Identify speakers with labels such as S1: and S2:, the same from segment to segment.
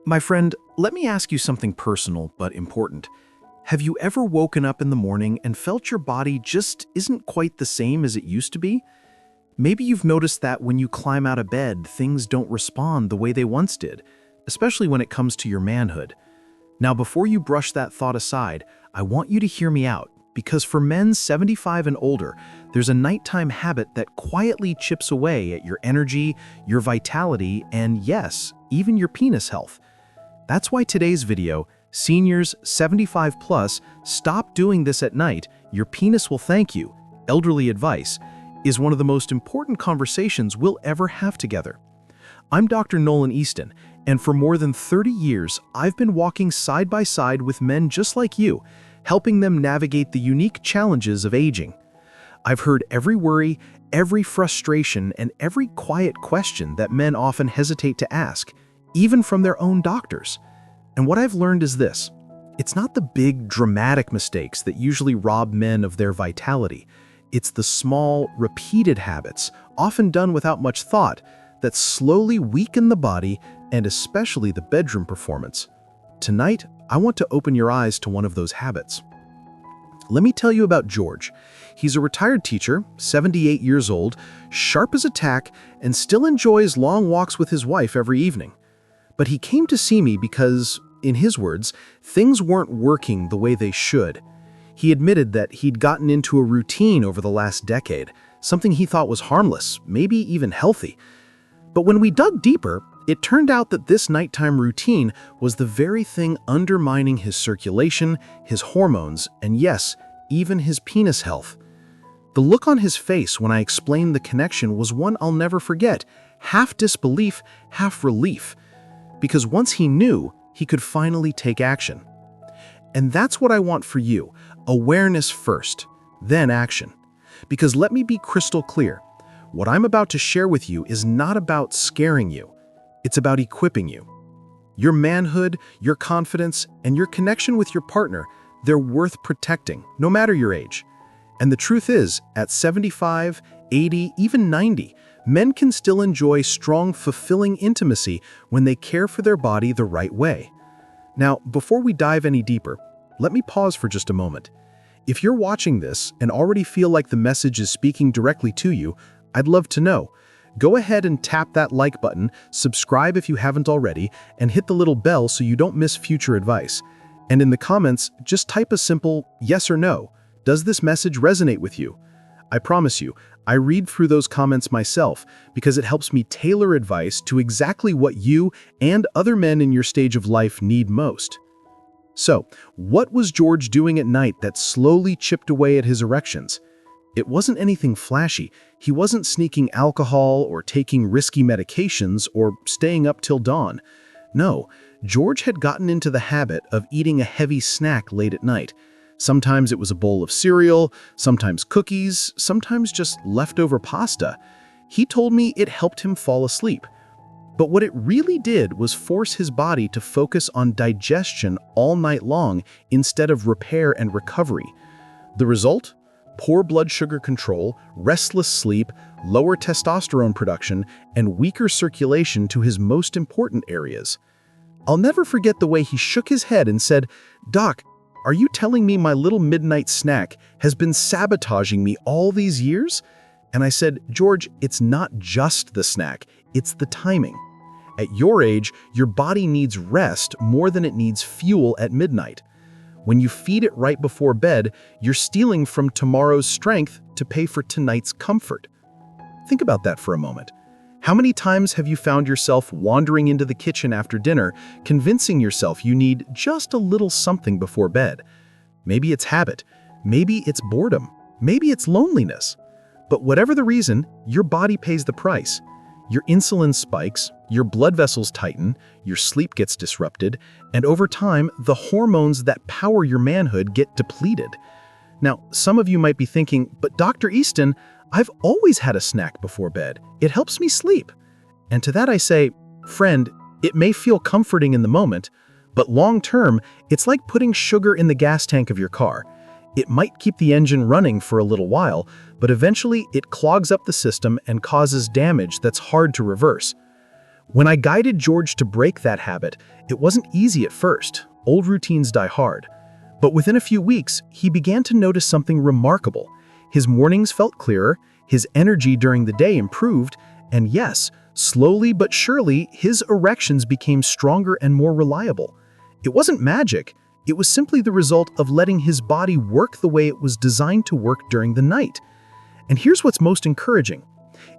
S1: My friend, let me ask you something personal but important. Have you ever woken up in the morning and felt your body just isn't quite the same as it used to be? Maybe you've noticed that when you climb out of bed, things don't respond the way they once did, especially when it comes to your manhood. Now, before you brush that thought aside, I want you to hear me out, because for men 75 and older, there's a nighttime habit that quietly chips away at your energy, your vitality, and yes, even your penis health. That's why today's video, Seniors 75 Plus, Stop Doing This at Night, Your Penis Will Thank You, Elderly Advice, is one of the most important conversations we'll ever have together. I'm Dr. Nolan Easton, and for more than 30 years, I've been walking side by side with men just like you, helping them navigate the unique challenges of aging. I've heard every worry, every frustration, and every quiet question that men often hesitate to ask, even from their own doctors. And what I've learned is this: it's not the big, dramatic mistakes that usually rob men of their vitality. It's the small, repeated habits, often done without much thought, that slowly weaken the body and especially the bedroom performance. Tonight, I want to open your eyes to one of those habits. Let me tell you about George. He's a retired teacher, 78 years old, sharp as a tack, and still enjoys long walks with his wife every evening. But he came to see me because, in his words, things weren't working the way they should. He admitted that he'd gotten into a routine over the last decade, something he thought was harmless, maybe even healthy. But when we dug deeper, it turned out that this nighttime routine was the very thing undermining his circulation, his hormones, and yes, even his penis health. The look on his face when I explained the connection was one I'll never forget, half disbelief, half relief. Because once he knew, he could finally take action. And that's what I want for you: awareness first, then action. Because let me be crystal clear, what I'm about to share with you is not about scaring you. It's about equipping you. Your manhood, your confidence, and your connection with your partner, they're worth protecting, no matter your age. And the truth is, at 75, 80, even 90, men can still enjoy strong, fulfilling intimacy when they care for their body the right way. Now, before we dive any deeper, let me pause for just a moment. If you're watching this and already feel like the message is speaking directly to you, I'd love to know. Go ahead and tap that like button, subscribe if you haven't already, and hit the little bell so you don't miss future advice. And in the comments, just type a simple yes or no. Does this message resonate with you? I promise you, I read through those comments myself because it helps me tailor advice to exactly what you and other men in your stage of life need most. So, what was George doing at night that slowly chipped away at his erections? It wasn't anything flashy. He wasn't sneaking alcohol or taking risky medications or staying up till dawn. No, George had gotten into the habit of eating a heavy snack late at night. Sometimes it was a bowl of cereal, sometimes cookies, sometimes just leftover pasta. He told me it helped him fall asleep. But what it really did was force his body to focus on digestion all night long instead of repair and recovery. The result? Poor blood sugar control, restless sleep, lower testosterone production, and weaker circulation to his most important areas. I'll never forget the way he shook his head and said, "Doc, are you telling me my little midnight snack has been sabotaging me all these years?" And I said, "George, it's not just the snack, it's the timing. At your age, your body needs rest more than it needs fuel at midnight. When you feed it right before bed, you're stealing from tomorrow's strength to pay for tonight's comfort." Think about that for a moment. How many times have you found yourself wandering into the kitchen after dinner, convincing yourself you need just a little something before bed? Maybe it's habit, maybe it's boredom, maybe it's loneliness. But whatever the reason, your body pays the price. Your insulin spikes, your blood vessels tighten, your sleep gets disrupted, and over time, the hormones that power your manhood get depleted. Now, some of you might be thinking, "But Dr. Easton, I've always had a snack before bed. It helps me sleep." And to that I say, friend, it may feel comforting in the moment, but long-term, it's like putting sugar in the gas tank of your car. It might keep the engine running for a little while, but eventually it clogs up the system and causes damage that's hard to reverse. When I guided George to break that habit, it wasn't easy at first. Old routines die hard. But within a few weeks, he began to notice something remarkable. His mornings felt clearer, his energy during the day improved, and yes, slowly but surely, his erections became stronger and more reliable. It wasn't magic, it was simply the result of letting his body work the way it was designed to work during the night. And here's what's most encouraging.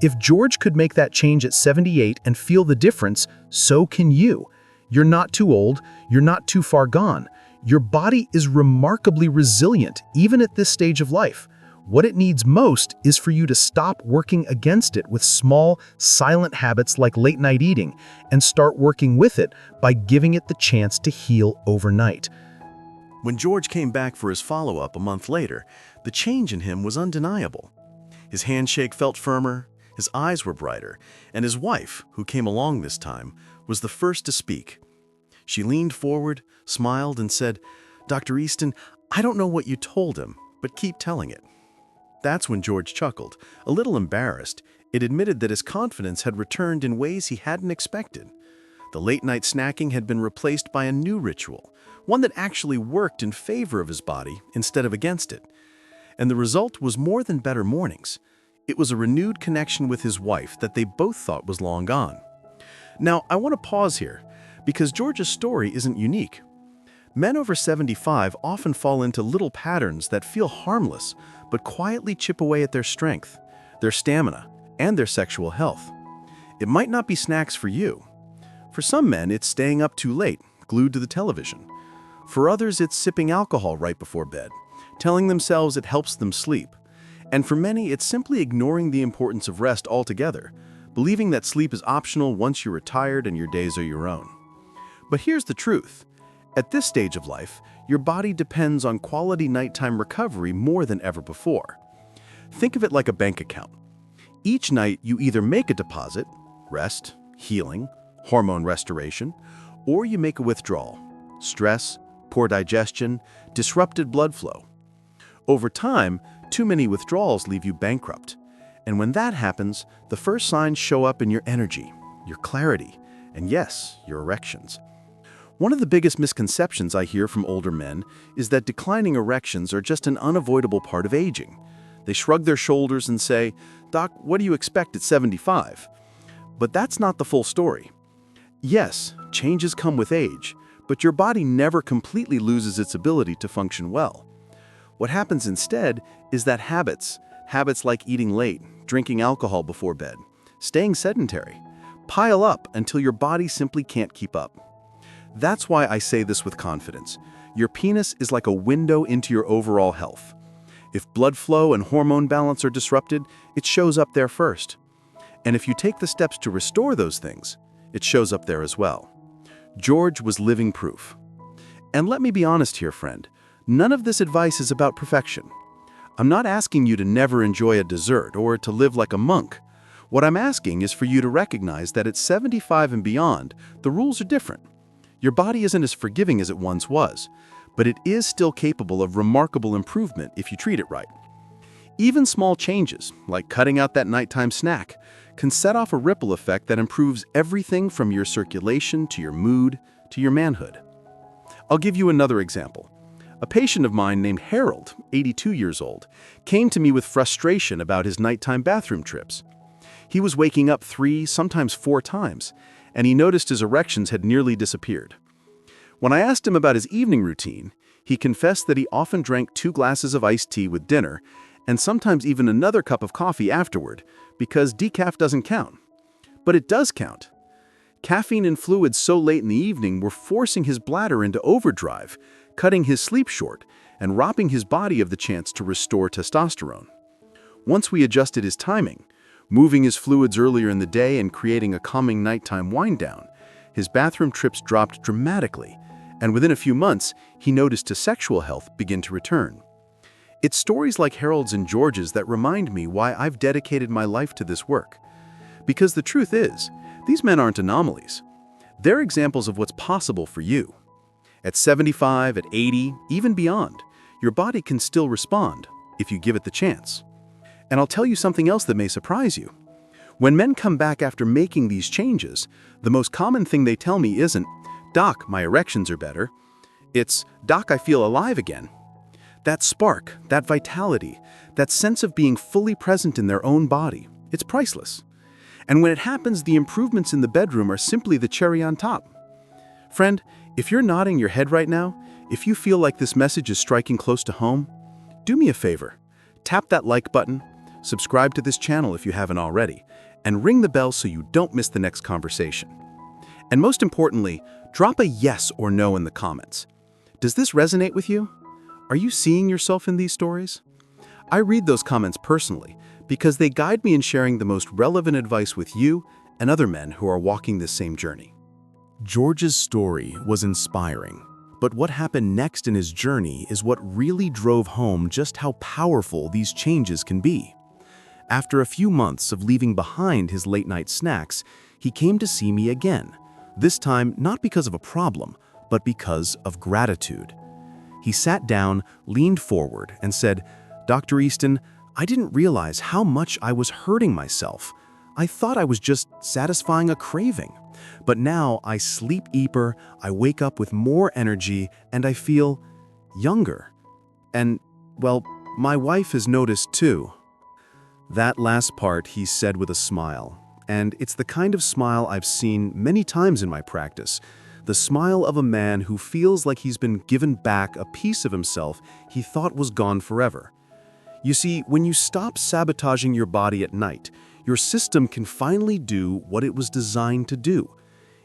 S1: If George could make that change at 78 and feel the difference, so can you. You're not too old, you're not too far gone. Your body is remarkably resilient, even at this stage of life. What it needs most is for you to stop working against it with small, silent habits like late-night eating and start working with it by giving it the chance to heal overnight.
S2: When George came back for his follow-up a month later, the change in him was undeniable. His handshake felt firmer, his eyes were brighter, and his wife, who came along this time, was the first to speak. She leaned forward, smiled, and said, "Dr. Easton, I don't know what you told him, but keep telling it." That's when George chuckled. A little embarrassed, it admitted that his confidence had returned in ways he hadn't expected. The late-night snacking had been replaced by a new ritual, one that actually worked in favor of his body instead of against it. And the result was more than better mornings. It was a renewed connection with his wife that they both thought was long gone. Now, I want to pause here, because George's story isn't unique. Men over 75 often fall into little patterns that feel harmless, but quietly chip away at their strength, their stamina, and their sexual health. It might not be snacks for you. For some men, it's staying up too late, glued to the television. For others, it's sipping alcohol right before bed, telling themselves it helps them sleep. And for many, it's simply ignoring the importance of rest altogether, believing that sleep is optional once you're retired and your days are your own. But here's the truth. At this stage of life, your body depends on quality nighttime recovery more than ever before. Think of it like a bank account. Each night, you either make a deposit, rest, healing, hormone restoration, or you make a withdrawal, stress, poor digestion, disrupted blood flow. Over time, too many withdrawals leave you bankrupt. And when that happens, the first signs show up in your energy, your clarity, and yes, your erections. One of the biggest misconceptions I hear from older men is that declining erections are just an unavoidable part of aging. They shrug their shoulders and say, "Doc, what do you expect at 75?" But that's not the full story. Yes, changes come with age, but your body never completely loses its ability to function well. What happens instead is that habits like eating late, drinking alcohol before bed, staying sedentary, pile up until your body simply can't keep up. That's why I say this with confidence. Your penis is like a window into your overall health. If blood flow and hormone balance are disrupted, it shows up there first. And if you take the steps to restore those things, it shows up there as well. George was living proof. And let me be honest here, friend. None of this advice is about perfection. I'm not asking you to never enjoy a dessert or to live like a monk. What I'm asking is for you to recognize that at 75 and beyond, the rules are different. Your body isn't as forgiving as it once was, but it is still capable of remarkable improvement if you treat it right. Even small changes, like cutting out that nighttime snack, can set off a ripple effect that improves everything from your circulation to your mood to your manhood. I'll give you another example. A patient of mine named Harold, 82 years old, came to me with frustration about his nighttime bathroom trips. He was waking up 3, sometimes 4 times, and he noticed his erections had nearly disappeared. When I asked him about his evening routine, he confessed that he often drank 2 glasses of iced tea with dinner and sometimes even another cup of coffee afterward because decaf doesn't count. But it does count. Caffeine and fluids so late in the evening were forcing his bladder into overdrive, cutting his sleep short, and robbing his body of the chance to restore testosterone. Once we adjusted his timing, moving his fluids earlier in the day and creating a calming nighttime wind-down, his bathroom trips dropped dramatically, and within a few months, he noticed his sexual health begin to return. It's stories like Harold's and George's that remind me why I've dedicated my life to this work. Because the truth is, these men aren't anomalies. They're examples of what's possible for you. At 75, at 80, even beyond, your body can still respond if you give it the chance. And I'll tell you something else that may surprise you. When men come back after making these changes, the most common thing they tell me isn't, "Doc, my erections are better." It's, "Doc, I feel alive again." That spark, that vitality, that sense of being fully present in their own body, it's priceless. And when it happens, the improvements in the bedroom are simply the cherry on top. Friend, if you're nodding your head right now, if you feel like this message is striking close to home, do me a favor. Tap that like button, subscribe to this channel if you haven't already, and ring the bell so you don't miss the next conversation. And most importantly, drop a yes or no in the comments. Does this resonate with you? Are you seeing yourself in these stories? I read those comments personally because they guide me in sharing the most relevant advice with you and other men who are walking this same journey. George's story was inspiring, but what happened next in his journey is what really drove home just how powerful these changes can be. After a few months of leaving behind his late-night snacks, he came to see me again, this time not because of a problem, but because of gratitude. He sat down, leaned forward, and said, "Dr. Easton, I didn't realize how much I was hurting myself. I thought I was just satisfying a craving. But now I sleep deeper, I wake up with more energy, and I feel younger. And, well, my wife has noticed too." That last part he said with a smile, and it's the kind of smile I've seen many times in my practice. The smile of a man who feels like he's been given back a piece of himself he thought was gone forever. You see, when you stop sabotaging your body at night, your system can finally do what it was designed to do.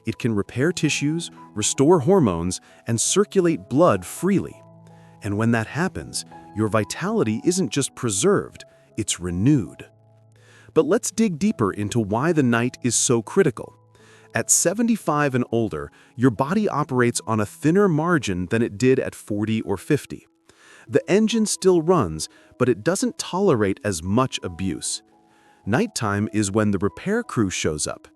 S2: It can repair tissues, restore hormones, and circulate blood freely. And when that happens, your vitality isn't just preserved, it's renewed. But let's dig deeper into why the night is so critical. At 75 and older, your body operates on a thinner margin than it did at 40 or 50. The engine still runs, but it doesn't tolerate as much abuse. Nighttime is when the repair crew shows up.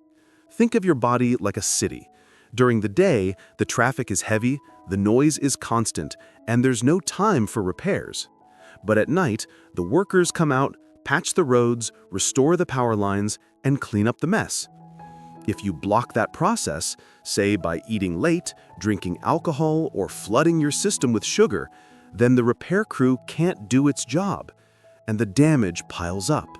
S2: Think of your body like a city. During the day, the traffic is heavy, the noise is constant, and there's no time for repairs. But at night, the workers come out, patch the roads, restore the power lines, and clean up the mess. If you block that process, say by eating late, drinking alcohol, or flooding your system with sugar, then the repair crew can't do its job, and the damage piles up.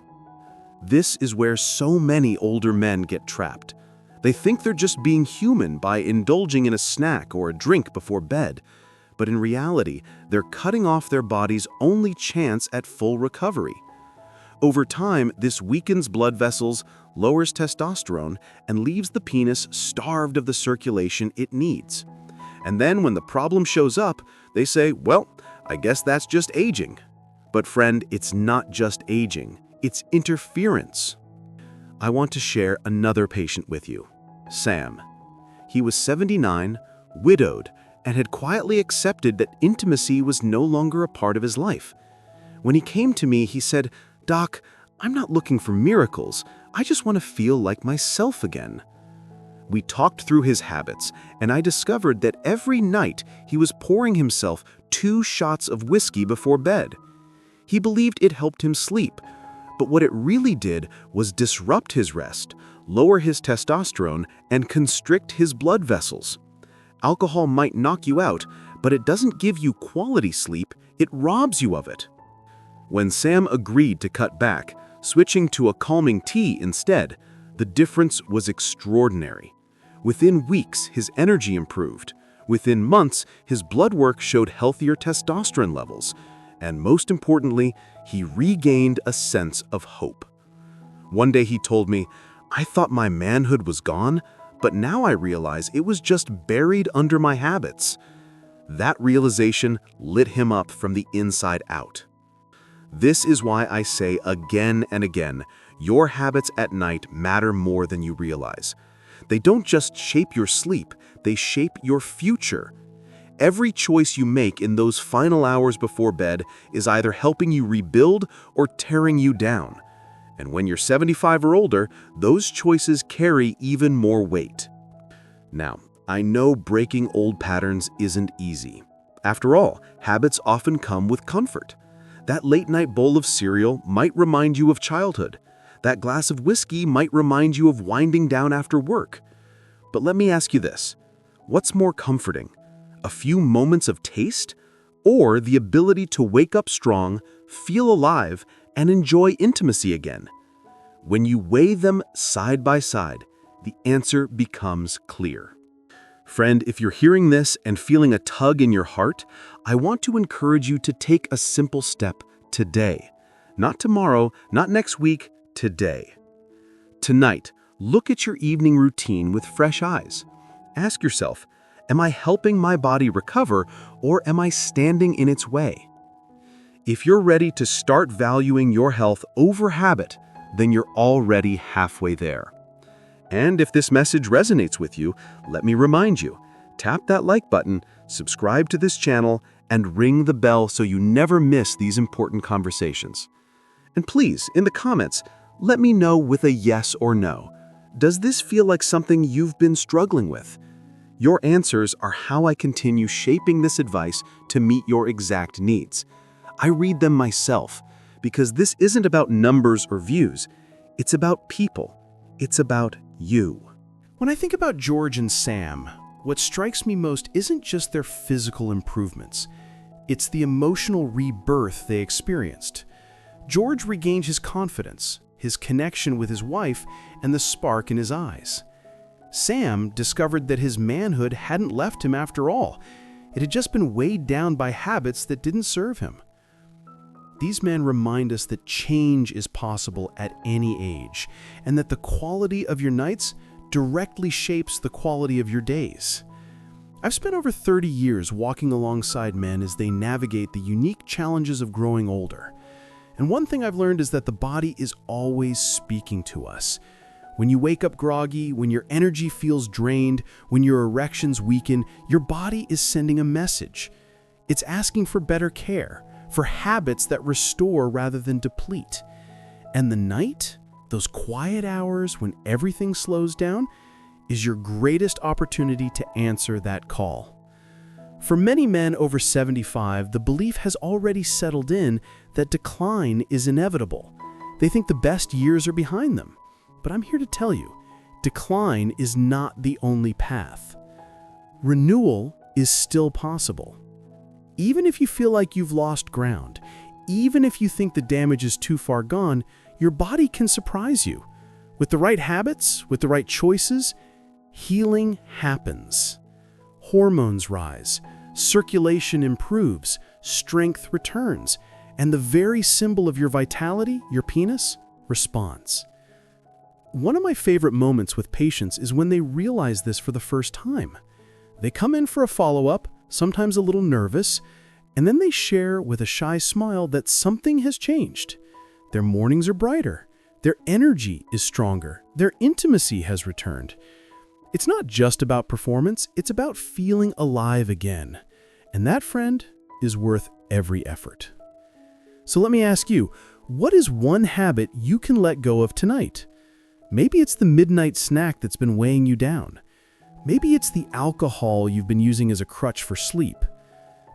S2: This is where so many older men get trapped. They think they're just being human by indulging in a snack or a drink before bed, but in reality, they're cutting off their body's only chance at full recovery. Over time, this weakens blood vessels, lowers testosterone, and leaves the penis starved of the circulation it needs. And then when the problem shows up, they say, "Well, I guess that's just aging." But friend, it's not just aging, it's interference. I want to share another patient with you, Sam. He was 79, widowed, and had quietly accepted that intimacy was no longer a part of his life. When he came to me, he said, "Doc, I'm not looking for miracles. I just want to feel like myself again." We talked through his habits, and I discovered that every night he was pouring himself 2 shots of whiskey before bed. He believed it helped him sleep, but what it really did was disrupt his rest, lower his testosterone, and constrict his blood vessels. Alcohol might knock you out, but it doesn't give you quality sleep, it robs you of it. When Sam agreed to cut back, switching to a calming tea instead, the difference was extraordinary. Within weeks, his energy improved. Within months, his blood work showed healthier testosterone levels. And most importantly, he regained a sense of hope. One day he told me, "I thought my manhood was gone, but now I realize it was just buried under my habits." That realization lit him up from the inside out. This is why I say again and again, your habits at night matter more than you realize. They don't just shape your sleep, they shape your future. Every choice you make in those final hours before bed is either helping you rebuild or tearing you down. And when you're 75 or older, those choices carry even more weight. Now, I know breaking old patterns isn't easy. After all, habits often come with comfort. That late-night bowl of cereal might remind you of childhood.
S3: That glass of whiskey might remind you of winding down after work. But let me ask you this. What's more comforting? A few moments of taste? Or the ability to wake up strong, feel alive, and enjoy intimacy again? When you weigh them side by side, the answer becomes clear. Friend, if you're hearing this and feeling a tug in your heart, I want to encourage you to take a simple step today. Not tomorrow, not next week, today. Tonight, look at your evening routine with fresh eyes. Ask yourself, am I helping my body recover, or am I standing in its way? If you're ready to start valuing your health over habit, then you're already halfway there. And if this message resonates with you, let me remind you, tap that like button, subscribe to this channel, and ring the bell so you never miss these important conversations. And please, in the comments, let me know with a yes or no. Does this feel like something you've been struggling with? Your answers are how I continue shaping this advice to meet your exact needs. I read them myself, because this isn't about numbers or views. It's about people. It's about you.
S1: When I think about George and Sam, what strikes me most isn't just their physical improvements. It's the emotional rebirth they experienced. George regained his confidence, his connection with his wife, and the spark in his eyes. Sam discovered that his manhood hadn't left him after all. It had just been weighed down by habits that didn't serve him. These men remind us that change is possible at any age, and that the quality of your nights directly shapes the quality of your days. I've spent over 30 years walking alongside men as they navigate the unique challenges of growing older. And one thing I've learned is that the body is always speaking to us. When you wake up groggy, when your energy feels drained, when your erections weaken, your body is sending a message. It's asking for better care, for habits that restore rather than deplete. And the night, those quiet hours when everything slows down, is your greatest opportunity to answer that call. For many men over 75, the belief has already settled in that decline is inevitable. They think the best years are behind them. But I'm here to tell you, decline is not the only path. Renewal is still possible. Even if you feel like you've lost ground, even if you think the damage is too far gone, your body can surprise you. With the right habits, with the right choices, healing happens. Hormones rise, circulation improves, strength returns, and the very symbol of your vitality, your penis, responds. One of my favorite moments with patients is when they realize this for the first time. They come in for a follow-up, sometimes a little nervous, and then they share with a shy smile that something has changed. Their mornings are brighter, their energy is stronger, their intimacy has returned. It's not just about performance, it's about feeling alive again. And that, friend, is worth every effort. So let me ask you, what is one habit you can let go of tonight? Maybe it's the midnight snack that's been weighing you down. Maybe it's the alcohol you've been using as a crutch for sleep.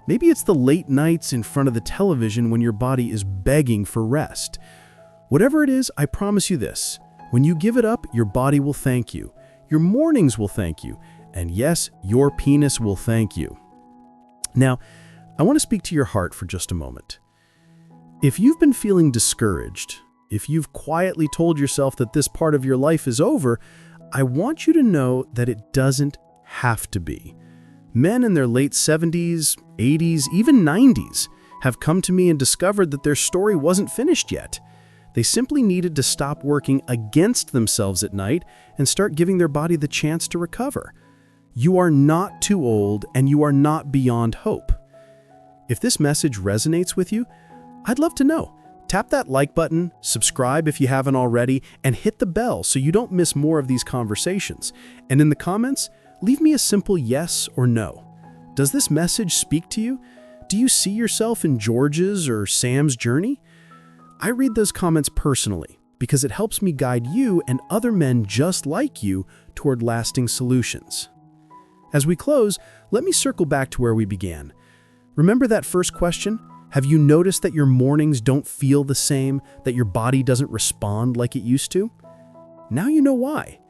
S1: Maybe it's the late nights in front of the television when your body is begging for rest. Whatever it is, I promise you this. When you give it up, your body will thank you. Your mornings will thank you. And yes, your penis will thank you. Now, I want to speak to your heart for just a moment. If you've been feeling discouraged, if you've quietly told yourself that this part of your life is over, I want you to know that it doesn't have to be. Men in their late 70s, 80s, even 90s have come to me and discovered that their story wasn't finished yet. They simply needed to stop working against themselves at night and start giving their body the chance to recover. You are not too old and you are not beyond hope. If this message resonates with you, I'd love to know. Tap that like button, subscribe if you haven't already, and hit the bell so you don't miss more of these conversations. And in the comments, leave me a simple yes or no. Does this message speak to you? Do you see yourself in George's or Sam's journey? I read those comments personally because it helps me guide you and other men just like you toward lasting solutions. As we close, let me circle back to where we began. Remember that first question? Have you noticed that your mornings don't feel the same, that your body doesn't respond like it used to? Now you know why.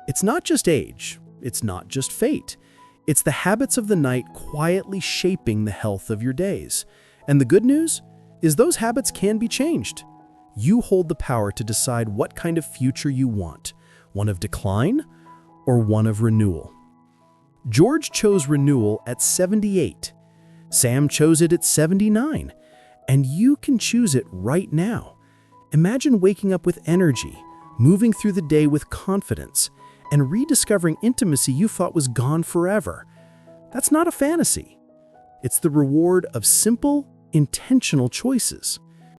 S1: It's not just age, it's not just fate. It's the habits of the night quietly shaping the health of your days. And the good news is those habits can be changed. You hold the power to decide what kind of future you want, one of decline or one of renewal. George chose renewal at 78. Sam chose it at 79. And you can choose it right now. Imagine waking up with energy, moving through the day with confidence, and rediscovering intimacy you thought was gone forever. That's not a fantasy. It's the reward of simple, intentional choices.